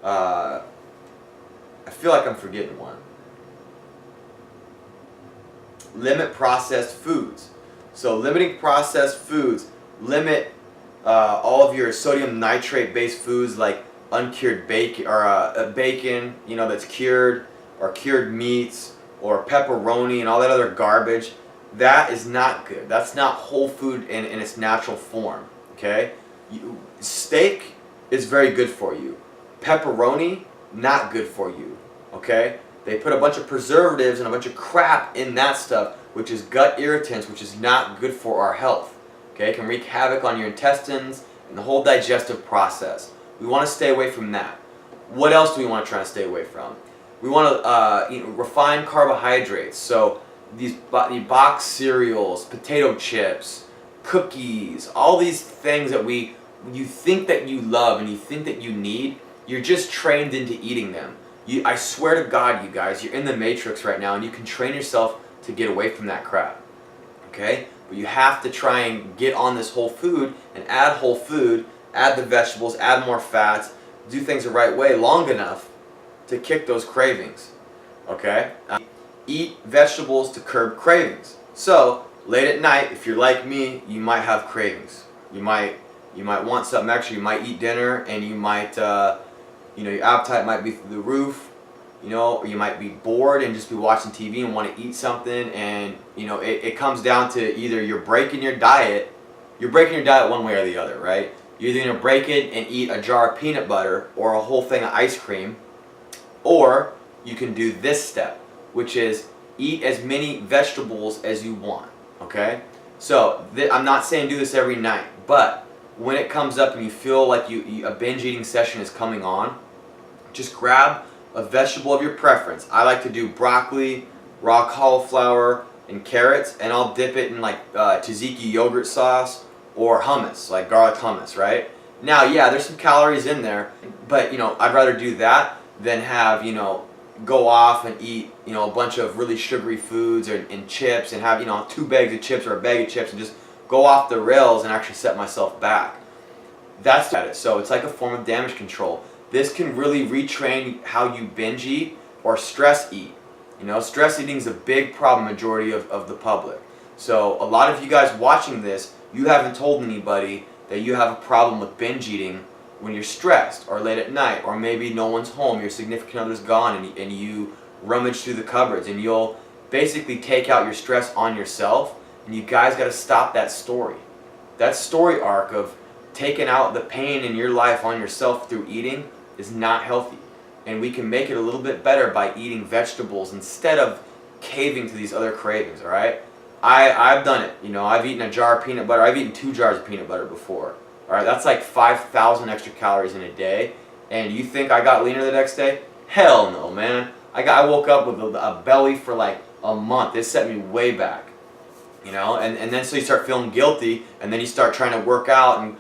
I feel like I'm forgetting one. Limit processed foods. So limiting processed foods, limit all of your sodium nitrate based foods like uncured bacon or bacon, that's cured, or cured meats, or pepperoni and all that other garbage. That is not good. That's not whole food in its natural form. Okay, steak is very good for you. Pepperoni, not good for you. Okay, they put a bunch of preservatives and a bunch of crap in that stuff, which is gut irritants, which is not good for our health. Okay, it can wreak havoc on your intestines and the whole digestive process. We want to stay away from that. What else do we want to try to stay away from? We want to refined carbohydrates. So these box cereals, potato chips, cookies, all these things that you think that you love and you think that you need, you're just trained into eating them. I swear to God, you guys, you're in the matrix right now, and you can train yourself to get away from that crap. Okay? But you have to try and get on this whole food and add whole food, add the vegetables, add more fats, do things the right way long enough to kick those cravings. Okay? Eat vegetables to curb cravings. So, late at night, if you're like me, you might have cravings. You might want something extra. You might eat dinner, and you might, your appetite might be through the roof. Or you might be bored and just be watching TV and want to eat something, and it comes down to either you're breaking your diet one way or the other, right? You're either going to break it and eat a jar of peanut butter or a whole thing of ice cream, or you can do this step, which is eat as many vegetables as you want. Okay? So I'm not saying do this every night, but when it comes up and you feel like a binge eating session is coming on, just grab a vegetable of your preference. I like to do broccoli, raw cauliflower, and carrots, and I'll dip it in like tzatziki yogurt sauce or hummus, like garlic hummus, right? Now, yeah, there's some calories in there, but I'd rather do that than have go off and eat a bunch of really sugary foods and chips, and have 2 bags of chips or a bag of chips and just go off the rails and actually set myself back. That's it. So it's like a form of damage control. This can really retrain how you binge eat or stress eat. Stress eating is a big problem majority of the public. So a lot of you guys watching this, you haven't told anybody that you have a problem with binge eating when you're stressed or late at night, or maybe no one's home, your significant other's gone, and you rummage through the cupboards, and you'll basically take out your stress on yourself. And you guys got to stop that story. That story arc of taking out the pain in your life on yourself through eating is not healthy. And we can make it a little bit better by eating vegetables instead of caving to these other cravings, all right? I've done it. I've eaten a jar of peanut butter. I've eaten 2 jars of peanut butter before. All right, that's like 5,000 extra calories in a day. And you think I got leaner the next day? Hell no, man. I woke up with a belly for like a month. It set me way back. And then so you start feeling guilty, and then you start trying to work out and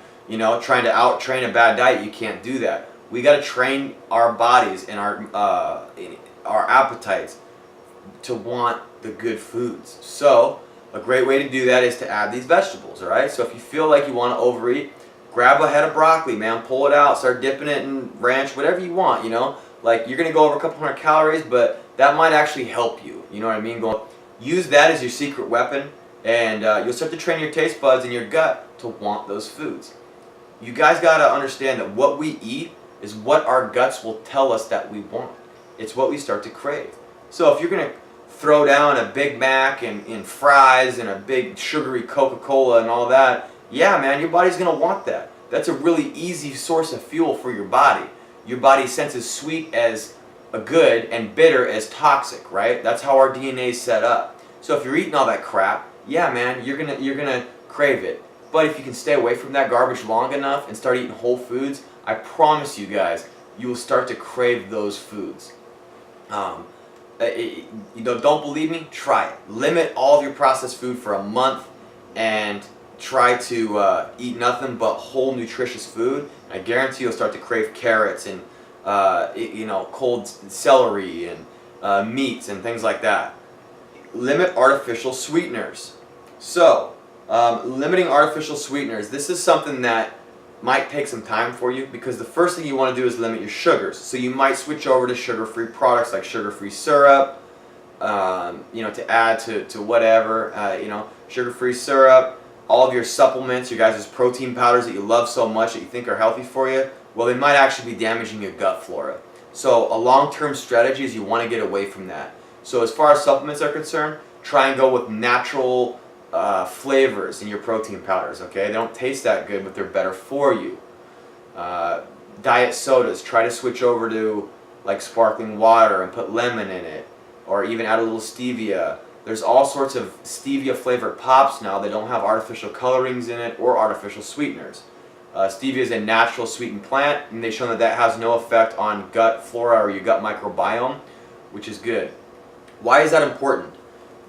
trying to out-train a bad diet. You can't do that. We got to train our bodies and our appetites to want the good foods. So a great way to do that is to add these vegetables, all right? So if you feel like you want to overeat, grab a head of broccoli, man, pull it out, start dipping it in ranch, whatever you want, Like, you're going to go over a couple hundred calories, but that might actually help you, you know what I mean? Use that as your secret weapon, and you'll start to train your taste buds and your gut to want those foods. You guys got to understand that what we eat is what our guts will tell us that we want. It's what we start to crave. So if you're going to throw down a Big Mac and fries and a big sugary Coca-Cola and all that, yeah, man, your body's going to want that. That's a really easy source of fuel for your body. Your body senses sweet as a good and bitter as toxic, right? That's how our DNA is set up. So if you're eating all that crap, yeah, man, you're gonna crave it. But if you can stay away from that garbage long enough and start eating whole foods, I promise you guys, you will start to crave those foods. Don't believe me? Try it. Limit all of your processed food for a month and try to eat nothing but whole nutritious food. I guarantee you'll start to crave carrots and cold celery and meats and things like that. Limit artificial sweeteners. So, limiting artificial sweeteners. This is something that might take some time for you, because the first thing you want to do is limit your sugars. So you might switch over to sugar-free products like sugar-free syrup, to add to whatever, sugar-free syrup, all of your supplements, your guys' protein powders that you love so much that you think are healthy for you. Well, they might actually be damaging your gut flora. So a long-term strategy is you want to get away from that. So as far as supplements are concerned, try and go with natural flavors in your protein powders, okay? They don't taste that good, but they're better for you. Diet sodas, try to switch over to like sparkling water and put lemon in it, or even add a little stevia. There's all sorts of stevia flavored pops now that don't have artificial colorings in it or artificial sweeteners. Stevia is a natural sweetened plant, and they've shown that that has no effect on gut flora or your gut microbiome, which is good. Why is that important?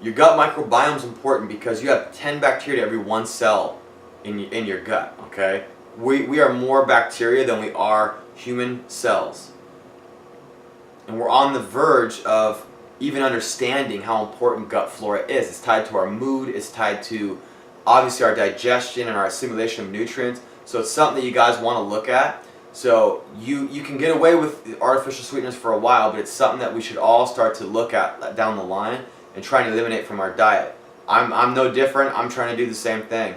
Your gut microbiome is important because you have 10 bacteria to every 1 cell in your gut, okay? We are more bacteria than we are human cells. And we're on the verge of even understanding how important gut flora is. It's tied to our mood, it's tied to obviously our digestion and our assimilation of nutrients. So it's something that you guys want to look at. So you can get away with artificial sweeteners for a while, but it's something that we should all start to look at down the line and try and eliminate from our diet. I'm no different. I'm trying to do the same thing.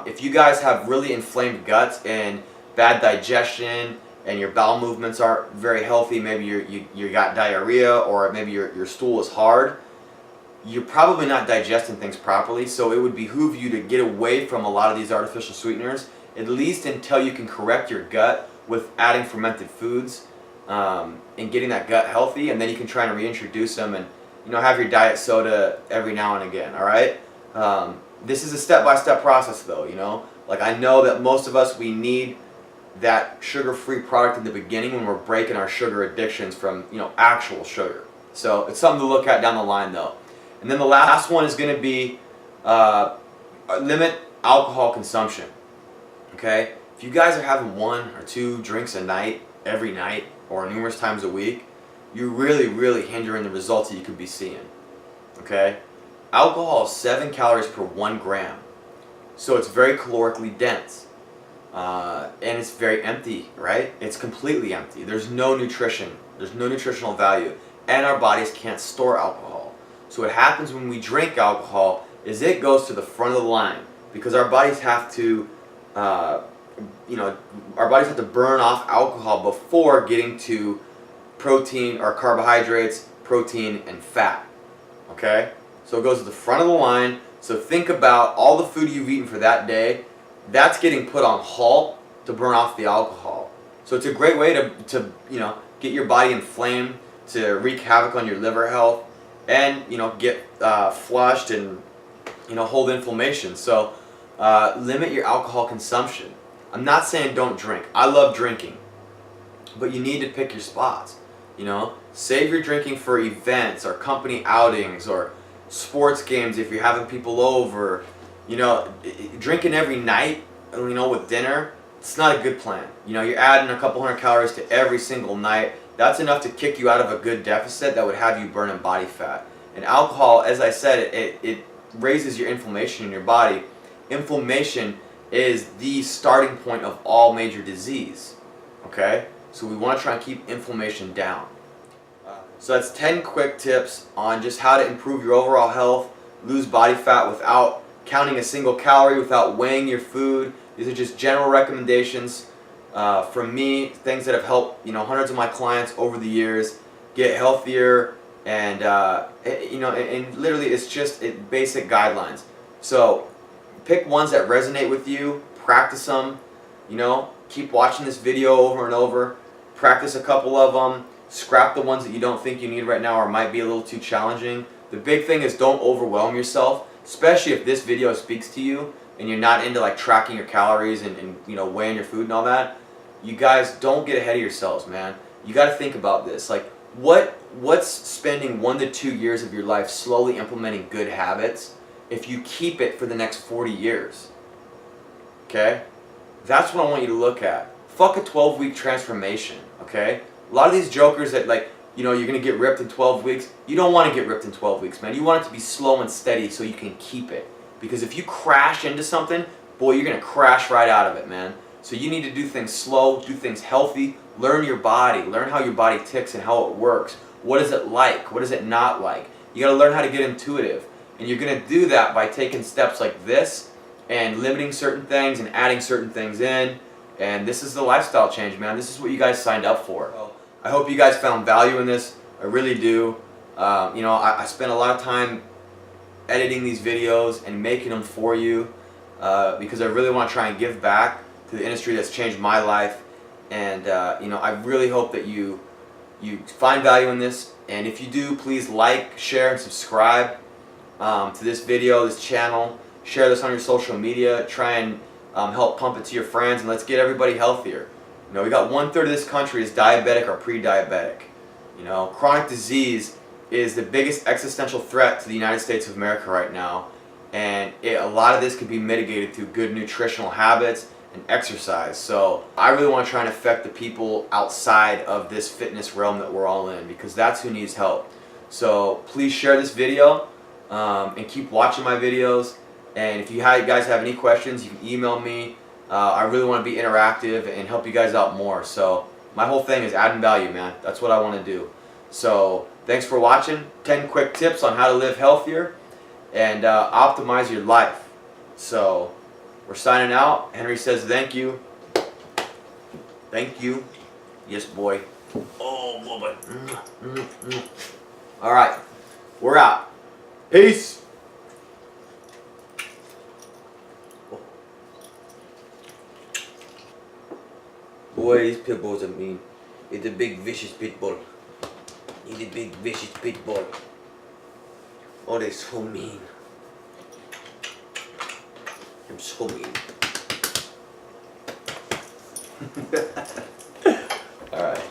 If you guys have really inflamed guts and bad digestion and your bowel movements aren't very healthy, maybe you got diarrhea, or maybe your stool is hard, you're probably not digesting things properly. So it would behoove you to get away from a lot of these artificial sweeteners, at least until you can correct your gut with adding fermented foods and getting that gut healthy, and then you can try and reintroduce them and have your diet soda every now and again. All right. This is a step-by-step process, though. Like, I know that most of us, we need that sugar-free product in the beginning when we're breaking our sugar addictions from actual sugar. So it's something to look at down the line, though. And then the last one is going to be limit alcohol consumption. Okay, if you guys are having 1 or 2 drinks a night, every night, or numerous times a week, you're really hindering the results that you could be seeing. Okay, alcohol is 7 calories per 1 gram, so it's very calorically dense, and it's very empty, right? It's completely empty. There's no nutrition. There's no nutritional value, and our bodies can't store alcohol. So what happens when we drink alcohol is it goes to the front of the line, because our bodies have to our bodies have to burn off alcohol before getting to protein or carbohydrates, protein, and fat. Okay? So it goes to the front of the line. So think about all the food you've eaten for that day. That's getting put on halt to burn off the alcohol. So it's a great way to get your body inflamed, to wreak havoc on your liver health, and get flushed and hold inflammation. So limit your alcohol consumption. I'm not saying don't drink. I love drinking, but you need to pick your spots. Save your drinking for events or company outings or sports games if you're having people over. Drinking every night, with dinner, it's not a good plan. You're adding a couple hundred calories to every single night. That's enough to kick you out of a good deficit that would have you burning body fat. And alcohol, as I said, it raises your inflammation in your body. Inflammation is the starting point of all major disease. Okay? So we want to try and keep inflammation down. So that's 10 quick tips on just how to improve your overall health, lose body fat without counting a single calorie, without weighing your food. These are just general recommendations from me, things that have helped hundreds of my clients over the years get healthier, and and literally it's just basic guidelines. So pick ones that resonate with you, practice them, keep watching this video over and over, practice a couple of them, scrap the ones that you don't think you need right now or might be a little too challenging. The big thing is don't overwhelm yourself, especially if this video speaks to you and you're not into like tracking your calories and weighing your food and all that. You guys, don't get ahead of yourselves, man. You got to think about this. Like, what's spending 1 to 2 years of your life slowly implementing good habits if you keep it for the next 40 years? Okay? That's what I want you to look at. Fuck a 12-week transformation, okay? A lot of these jokers that you're going to get ripped in 12 weeks, you don't want to get ripped in 12 weeks, man. You want it to be slow and steady so you can keep it. Because if you crash into something, boy, you're going to crash right out of it, man. So you need to do things slow, do things healthy, learn your body, learn how your body ticks and how it works. What is it like? What is it not like? You got to learn how to get intuitive. And you're going to do that by taking steps like this and limiting certain things and adding certain things in. And this is the lifestyle change, man. This is what you guys signed up for. I hope you guys found value in this. I really do. You know, I spent a lot of time editing these videos and making them for you because I really want to try and give back to the industry that's changed my life. And you know, I really hope that you find value in this. And if you do, please like, share, and subscribe to this video, this channel. Share this on your social media. Try and help pump it to your friends, and let's get everybody healthier. You know, we got 1/3 of this country is diabetic or pre-diabetic. You know, chronic disease is the biggest existential threat to the United States of America right now, and a lot of this could be mitigated through good nutritional habits and exercise. So I really want to try and affect the people outside of this fitness realm that we're all in, because that's who needs help. So please share this video and keep watching my videos. And if you guys have any questions, you can email me. I really want to be interactive and help you guys out more. So my whole thing is adding value, man. That's what I want to do. So thanks for watching. 10 quick tips on how to live healthier and optimize your life. So we're signing out. Henry says thank you. Thank you. Yes, boy. Oh, boy. All right. We're out. Peace. Boy, these pit bulls are mean. It's a big vicious pit bull. He's a big vicious pit bull. Oh, they're so mean. I'm so mean. Alright.